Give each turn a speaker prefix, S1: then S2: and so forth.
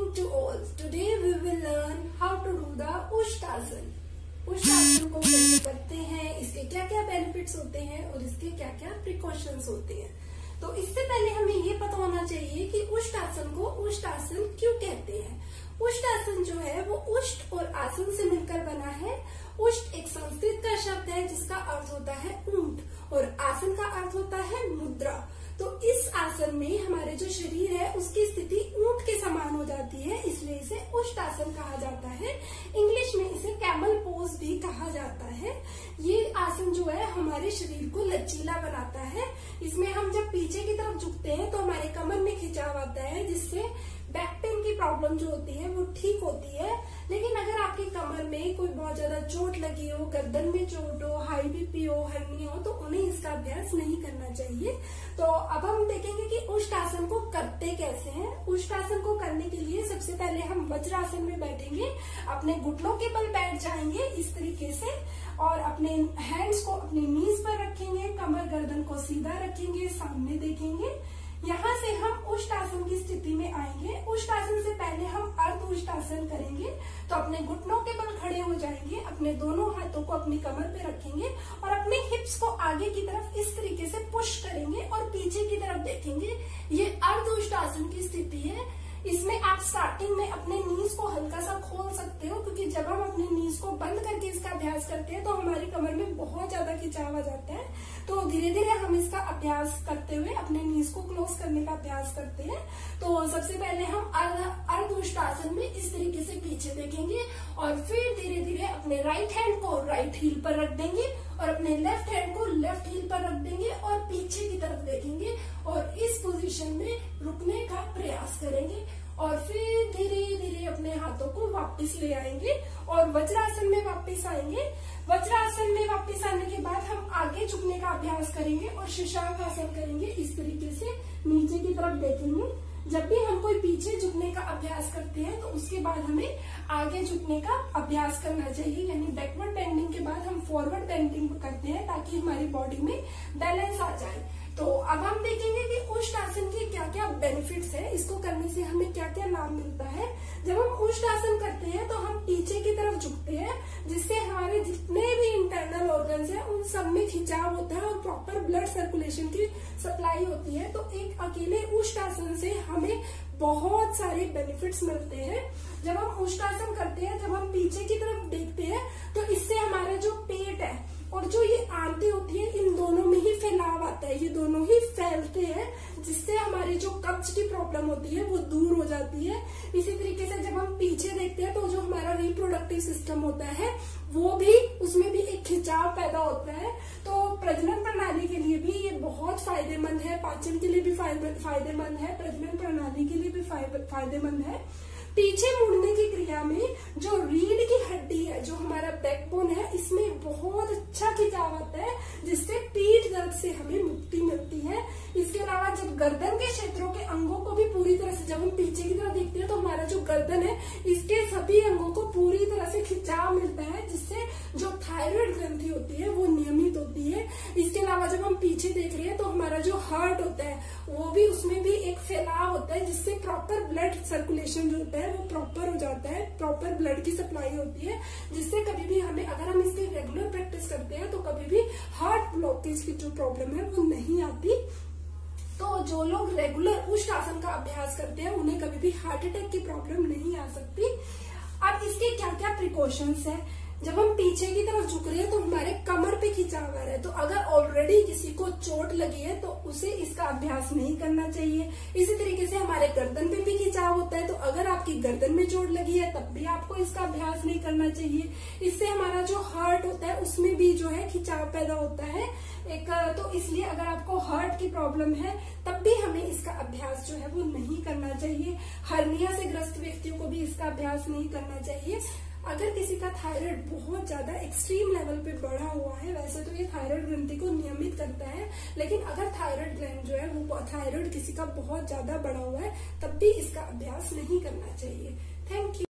S1: morning to all. Today we will learn how to do the उष्टासन. उष्टासन को कैसे करते हैं, इसके क्या क्या बेनिफिट्स होते हैं और इसके क्या क्या प्रिकॉशंस होते हैं. तो इससे पहले हमें ये पता होना चाहिए कि उष्टासन को उष्टासन क्यों कहते हैं. उष्टासन जो है वो उष्ट और आसन से मिलकर बना है. उष्ट एक संस्कृत का शब्द है जिसका अर्थ होता है ऊंट और आसन का अर्थ होता है मुद्रा. तो इस आसन में हमारे जो शरीर है उसकी स्थिति ऊंट के समान हो जाती है, इसलिए इसे उष्टासन कहा जाता है. इंग्लिश में इसे कैमल पोज भी कहा जाता है. ये आसन जो है हमारे शरीर को लचीला बनाता है. इसमें हम जब पीछे की तरफ झुकते हैं तो हमारे कमर में खिंचाव आता है जिससे बैक पेन की प्रॉब्लम जो होती है वो ठीक होती है. लेकिन अगर आपकी कमर में कोई बहुत ज्यादा चोट लगी हो, गर्दन में चोट हो, हाई बीपी हो, हर्निया हो, तो उन्हें इसका अभ्यास नहीं करना चाहिए. तो अब हम देखेंगे कि उष्टासन को करते कैसे हैं. उष्टासन को करने के लिए सबसे पहले हम वज्रासन में बैठेंगे. अपने घुटनों के बल बैठ जाएंगे इस तरीके से और अपने हैंड्स को अपनी नीज पर रखेंगे. कमर गर्दन को सीधा रखेंगे, सामने देखेंगे. यहाँ से हम उष्टासन की स्थिति में आएंगे. उष्टासन से पहले हम अर्ध उष्टासन करेंगे. तो अपने घुटनों के बल खड़े हो जाएंगे, अपने दोनों हाथों को अपनी कमर पे रखेंगे और अपने हिप्स को आगे की तरफ इस तरीके से पुश करेंगे और पीछे की तरफ देखेंगे. ये अर्ध उष्टासन की स्थिति है. इसमें आप स्टार्टिंग में अपने नीज को हल्का सा खोल सकते हो, क्योंकि जब हम अपने नीज को बंद करके इसका अभ्यास करते हैं तो हमारी कमर में बहुत ज्यादा खिंचाव आ जाता है. तो धीरे धीरे हम इसका अभ्यास करते हुए अपने नीज को क्लोज करने का अभ्यास करते हैं. तो सबसे पहले हम अर्ध उष्टासन में इस तरीके से पीछे देखेंगे और फिर धीरे धीरे अपने राइट हैंड को राइट हील पर रख देंगे और अपने लेफ्ट हैंड को लेफ्ट हील पर रख देंगे और पीछे की तरफ देखेंगे और इस पोजीशन में रुकने का प्रयास करेंगे और फिर धीरे धीरे अपने हाथों को वापस ले आएंगे और वज्रासन में वापस आएंगे. वज्रासन में वापस आने के बाद हम आगे झुकने का अभ्यास करेंगे और शशांक आसन करेंगे. इस तरीके से नीचे की तरफ देखेंगे. जब भी हम कोई पीछे झुकने का अभ्यास करते हैं तो उसके बाद हमें आगे झुकने का अभ्यास करना चाहिए, यानी बैकवर्ड बेंडिंग के बाद हम फॉरवर्ड बेंडिंग करते हैं ताकि हमारी बॉडी में बैलेंस आ जाए. तो अब हम देखेंगे कि उष्टासन के क्या क्या बेनिफिट्स है, इसको करने से हमें क्या क्या लाभ मिलता है. जब हम उष्टासन करते हैं तो हम पीछे की तरफ झुकते हैं जिससे हमारे जितने भी इंटरनल ऑर्गन्स हैं उन सब में खिंचाव होता है और प्रॉपर ब्लड सर्कुलेशन की सप्लाई होती है. तो एक अकेले उष्टासन से हमें बहुत सारे बेनिफिट्स मिलते हैं. जब हम उष्टासन करते हैं, जब हम पीछे की तरफ देखते हैं तो इससे हमारा जो पेट है और जो ये आंतें होती है इन दोनों में ही फैलाव आता है. ये दोनों ही फैलते हैं जिससे हमारी जो कब्ज की प्रॉब्लम होती है वो दूर हो जाती है. इसी तरीके से जब हम पीछे देखते हैं तो जो हमारा रिप्रोडक्टिव सिस्टम होता है वो भी, उसमें भी एक खिंचाव पैदा होता है. तो प्रजनन प्रणाली के लिए भी ये बहुत फायदेमंद है, पाचन के लिए भी फायदेमंद है, प्रजनन प्रणाली के लिए भी फायदेमंद है. पीछे मुड़ने की क्रिया में जो रीढ़ की हड्डी है, जो हमारा बैकबोन है, इसमें बहुत अच्छा खिंचाव आता है जिससे पीठ दर्द से हमें मुक्ति मिलती है. इसके अलावा जब गर्दन के क्षेत्रों के अंगों को भी पूरी तरह से, जब हम पीछे की तरफ देखते हैं तो हमारा जो गर्दन है इसके सभी अंगों को पूरी तरह से खिंचाव मिलता है जिससे जो थायराइड ग्रंथि होती है वो नियमित होती है. इसके अलावा जब हम पीछे देख रहे हैं तो हमारा जो हार्ट होता है वो भी, उसमें भी एक फैलाव होता है जिससे प्रॉपर ब्लड सर्कुलेशन जो होता है वो प्रॉपर हो जाता है, प्रॉपर ब्लड की सप्लाई होती है जिससे कभी भी हमें, अगर हम इसकी रेगुलर प्रैक्टिस करते हैं तो कभी भी हार्ट ब्लॉकेज की जो प्रॉब्लम है वो नहीं आती. तो जो लोग रेगुलर उष्टासन का अभ्यास करते हैं उन्हें कभी भी हार्ट अटैक की प्रॉब्लम नहीं आ सकती. अब इसके क्या क्या प्रिकॉशंस है. जब हम पीछे की तरफ झुक रहे हैं तो हमारे कमर पे खिंचाव आ रहा है, तो अगर ऑलरेडी किसी को चोट लगी है तो उसे इसका अभ्यास नहीं करना चाहिए. इसी तरीके से हमारे गर्दन पे भी खिंचाव होता है, तो अगर आपकी गर्दन में चोट लगी है तब भी आपको इसका अभ्यास नहीं करना चाहिए. इससे हमारा जो हार्ट होता है उसमें भी जो है खिंचाव पैदा होता है एक. तो इसलिए अगर आपको हार्ट की प्रॉब्लम है तब भी हमें इसका अभ्यास जो है वो नहीं करना चाहिए. हर्निया से ग्रस्त व्यक्तियों को भी इसका अभ्यास नहीं करना चाहिए. अगर किसी का थायराइड बहुत ज्यादा एक्सट्रीम लेवल पे बढ़ा हुआ है, वैसे तो ये थायराइड ग्रंथि को नियमित करता है, लेकिन अगर थायराइड ग्लैंड जो है वो, थायराइड किसी का बहुत ज्यादा बढ़ा हुआ है तब भी इसका अभ्यास नहीं करना चाहिए. Thank you.